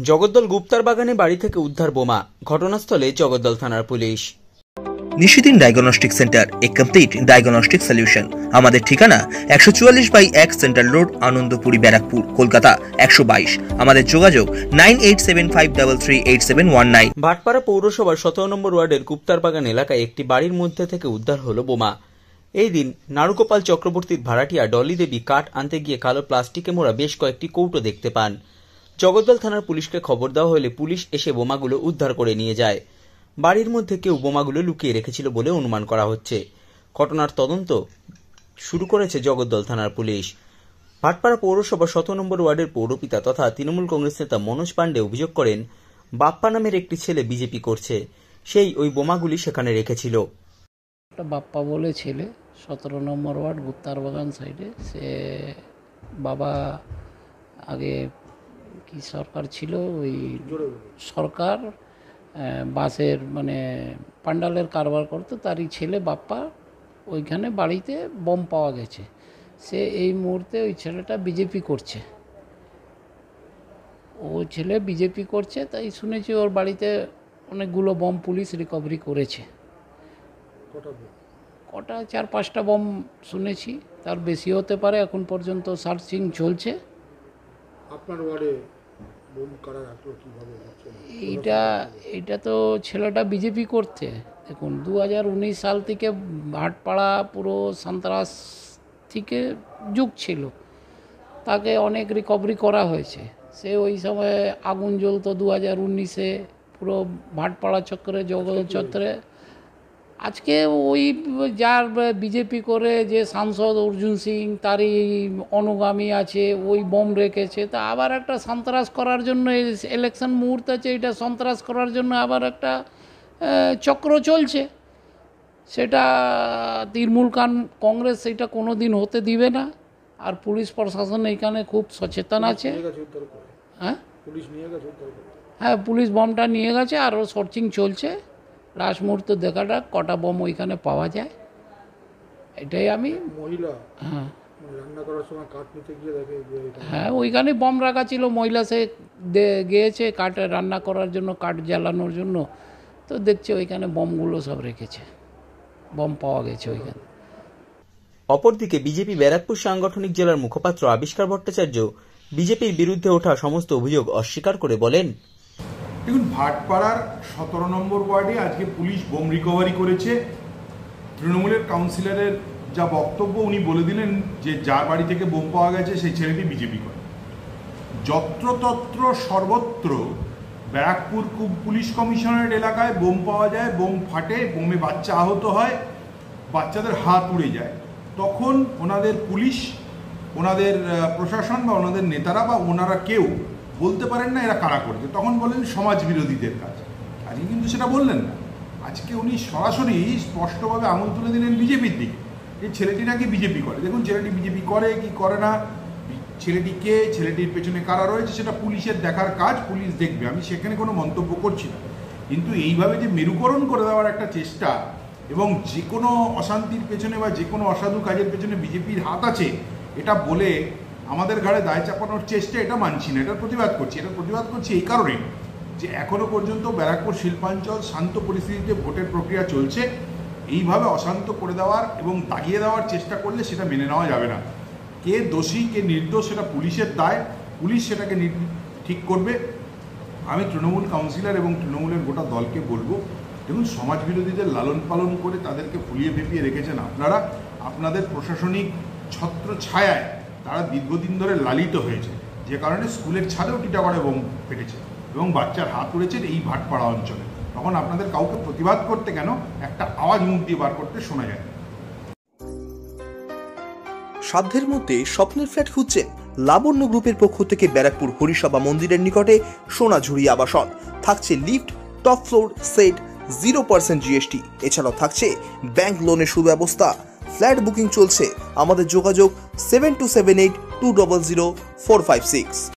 জগদ্দল গুপ্তার বাগানে বাড়ি থেকে উদ্ধার বোমা, ঘটনাস্থলে জগদ্দল থানার পুলিশ। নিশিদিন ডায়াগনস্টিক সেন্টার, এ কমপ্লিট ডায়াগনস্টিক সলিউশন। আমাদের ঠিকানা 144/1 সেন্ট্রাল রোড, আনন্দপুরি, ব্যারাকপুর, কলকাতা 122। আমাদের যোগাযোগ 9875338719। ভাটপাড়া পৌরসভার 17 নম্বর ওয়ার্ডের গুপ্তার বাগান এলাকায় একটি বাড়ির মধ্যে থেকে উদ্ধার হলো বোমা। এই দিন নারুগোপাল চক্রবর্তীর ভাড়াটিয়া ডলি দেবী কাঠ আনতে গিয়ে কালো প্লাস্টিকে মোড়া বেশ কয়েকটি কৌটো দেখতে পান। জগদ্দল থানার পুলিশকে খবর দেওয়া হলে পুলিশ এসে বোমাগুলো উদ্ধার করে নিয়ে যায়। বাড়ির মধ্যে কেউ বোমাগুলো লুকিয়ে রেখেছিল বলে অনুমান করা হচ্ছে। ঘটনার তদন্ত শুরু করেছে জগদ্দল থানার পুলিশ। ভাটপাড়া পৌরসভা 17 নম্বর ওয়ার্ডের পৌরপিতা তথা তৃণমূল কংগ্রেস নেতা মনোজ পাণ্ডে অভিযোগ করেন, বাপ্পা নামের একটি ছেলে বিজেপি করছে, সেই ওই বোমাগুলি সেখানে রেখেছিল। বাপ্পা বলে ছেলে 17 নম্বর ওয়ার্ড গুপ্তার বাগান সাইডে, সে বাবা আগে কি সরকার ছিল, ওই সরকার বাসের মানে পান্ডালের কারবার করতো, তারই ছেলে বাপ্পা ওইখানে বাড়িতে বম পাওয়া গেছে। সে এই মুহূর্তে ওই ছেলেটা বিজেপি করছে, ও ছেলে বিজেপি করছে, তাই শুনেছি ওর বাড়িতে অনেকগুলো বম পুলিশ রিকভারি করেছে। কটা 4-5টা বম শুনেছি, তার বেশি হতে পারে। এখন পর্যন্ত সার্চিং চলছে। আপনার ওয়ার্ডে বোম কারা রাখলো কিভাবে? এইটা তো ছেলেটা বিজেপি করতে, দেখুন 2019 সাল থেকে ভাটপাড়া পুরো সন্ত্রাস থেকে যুগ ছিল, তাকে অনেক রিকভারি করা হয়েছে। সে ওই সময় আগুন জ্বলতো 2019-এ পুরো ভাটপাড়া চক্রে, জগদ্দল চত্বরে। আজকে ওই যার বিজেপি করে যে সাংসদ অর্জুন সিং, তারই অনুগামী আছে, ওই বম রেখেছে। তা আবার একটা সন্ত্রাস করার জন্য, ইলেকশন মুহূর্ত আছে, এটা সন্ত্রাস করার জন্য আবার একটা চক্র চলছে। সেটা তৃণমূল কংগ্রেস সেটা কোনো দিন হতে দিবে না। আর পুলিশ প্রশাসন এখানে খুব সচেতন আছে। হ্যাঁ, পুলিশ বমটা নিয়ে গেছে, আরও সার্চিং চলছে। লাস্ট মুহূর্তে দেখাটা কটা বম ওইখানে পাওয়া যায়, এটাই আমি হ্যাঁ ওইখানে বম রাখা ছিল। মহিলা সে গিয়েছে কাঠ রান্না করার জন্য, কাঠ জ্বালানোর জন্য, তো দেখছে ওইখানে বমগুলো সব রেখেছে, বম পাওয়া গেছে ওইখানে। অপরদিকে বিজেপি ব্যারাকপুর সাংগঠনিক জেলার মুখপাত্র আবিষ্কার ভট্টাচার্য বিজেপির বিরুদ্ধে ওঠা সমস্ত অভিযোগ অস্বীকার করে বলেন, দেখুন, ভাটপাড়ার 17 নম্বর ওয়ার্ডে আজকে পুলিশ বোম রিকভারি করেছে। তৃণমূলের কাউন্সিলরের যা বক্তব্য, উনি বলে দিলেন যে যার বাড়ি থেকে বোম পাওয়া গেছে সেই ছেলেটি বিজেপি করে। যত্রতত্র সর্বত্র ব্যারাকপুর পুলিশ কমিশনারেট এলাকায় বোম পাওয়া যায়, বোম ফাটে, বোমে বাচ্চা আহত হয়, বাচ্চাদের হাত উড়ে যায়। তখন ওনাদের পুলিশ, ওনাদের প্রশাসন বা ওনাদের নেতারা বা ওনারা কেউ বলতে পারেন না এরা কারা করেছে, তখন বলেন সমাজ বিরোধীদের কাজ। আজকে কিন্তু সেটা বললেন না। আজকে উনি সরাসরি স্পষ্টভাবে আঙুল তুলে দিলেন বিজেপির দিকে, যে ছেলেটি নাকি বিজেপি করে। দেখুন, ছেলেটি বিজেপি করে কি করে না, ছেলেটি কে, ছেলেটির পেছনে কারা রয়েছে, সেটা পুলিশের দেখার কাজ, পুলিশ দেখবে। আমি সেখানে কোনো মন্তব্য করছি না। কিন্তু এইভাবে যে মেরুকরণ করে দেওয়ার একটা চেষ্টা, এবং যে কোনো অশান্তির পেছনে বা যে কোনো অসাধু কাজের পেছনে বিজেপির হাত আছে, এটা বলে আমাদের ঘাড়ে দায় চাপানোর চেষ্টা, এটা মানছি না, এটার প্রতিবাদ করছি। এটার প্রতিবাদ করছি এই কারণে যে এখনো পর্যন্ত ব্যারাকপুর শিল্পাঞ্চল শান্ত পরিস্থিতিতে ভোটের প্রক্রিয়া চলছে। এইভাবে অশান্ত করে দেওয়ার এবং দাগিয়ে দেওয়ার চেষ্টা করলে সেটা মেনে নেওয়া যাবে না। কে দোষী কে নির্দোষ সেটা পুলিশের দায়, পুলিশ সেটাকে ঠিক করবে। আমি তৃণমূল কাউন্সিলর এবং তৃণমূলের গোটা দলকে বলবো, দেখুন, সমাজ বিরোধীদের লালন পালন করে তাদেরকে ফুলিয়ে ফেপিয়ে রেখেছেন আপনারা। আপনাদের প্রশাসনিক ছত্র ছায়ায় তারা দীর্ঘদিন ধরে লালিত হয়েছে, যে কারণে স্কুলের ছাদেও টিটাগড়ে বোম ফেটেছে এবং বাচ্চার হাত উড়েছে এই ভাটপাড়া অঞ্চলে। তখন আপনাদের কাউকে প্রতিবাদ করতে কেন একটা আওয়াজ মুখ দিয়ে বার করতে শোনা যায়। সাধ্যের মধ্যে স্বপ্নের ফ্ল্যাট খুঁজছেন? লাবণ্য গ্রুপের পক্ষ থেকে ব্যারাকপুর হরিসভা মন্দিরের নিকটে সোনাঝুরি আবাসন। থাকছে lift, top floor, set, 0% GST। এছাড়াও থাকছে ব্যাংক লোনের সুব্যবস্থা। ফ্ল্যাট বুকিং চলছে। আমাদের যোগাযোগ 7278200456।